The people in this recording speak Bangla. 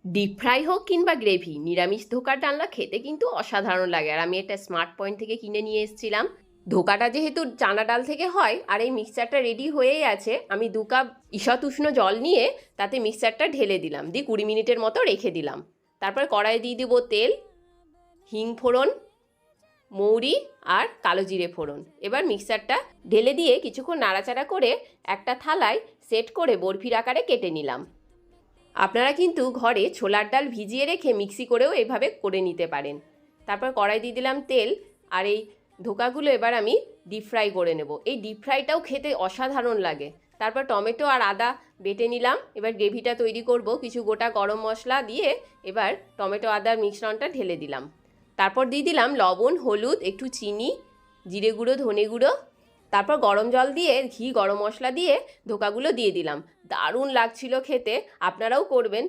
ডিপ ফ্রাই হোক কিংবা গ্রেভি, নিরামিষ ধোকার ডালনা খেতে কিন্তু অসাধারণ লাগে। আর আমি এটা স্মার্ট পয়েন্ট থেকে কিনে নিয়ে এসেছিলাম। ধোকাটা যেহেতু চানা ডাল থেকে হয় আর এই মিক্সচারটা রেডি হয়েই আছে, আমি 2 কাপ ঈষৎ উষ্ণ জল নিয়ে তাতে মিক্সচারটা ঢেলে দিলাম, দিয়ে 20 মিনিটের মতো রেখে দিলাম। তারপর কড়াইয়ে দিয়ে দিব তেল, হিং ফোড়ন, মৌরি আর কালো জিরে ফোড়ন। এবার মিক্সচারটা ঢেলে দিয়ে কিছুক্ষণ নাড়াচাড়া করে একটা থালায় সেট করে বরফির আকারে কেটে নিলাম। আপনারা কিন্তু ঘরে ছোলার ডাল ভিজিয়ে রেখে মিক্সি করেও এভাবে করে নিতে পারেন। তারপর কড়াই দিয়ে দিলাম তেল, আর এই ধোকাগুলো এবার আমি ডিপ ফ্রাই করে নেব। এই ডিপ ফ্রাইটাও খেতে অসাধারণ লাগে। তারপর টমেটো আর আদা বেটে নিলাম। এবার গ্রেভিটা তৈরি করব। কিছু গোটা গরম মশলা দিয়ে এবার টমেটো আদার মিশ্রণটা ঢেলে দিলাম। তারপর দিয়ে দিলাম লবণ, হলুদ, একটু চিনি, জিরে গুঁড়ো, ধনে গুঁড়ো। তারপর গরম জল দিয়ে ঘি, গরম মশলা দিয়ে ধোকাগুলো দিয়ে দিলাম। দারুণ লাগছিল খেতে, আপনারাও করবেন।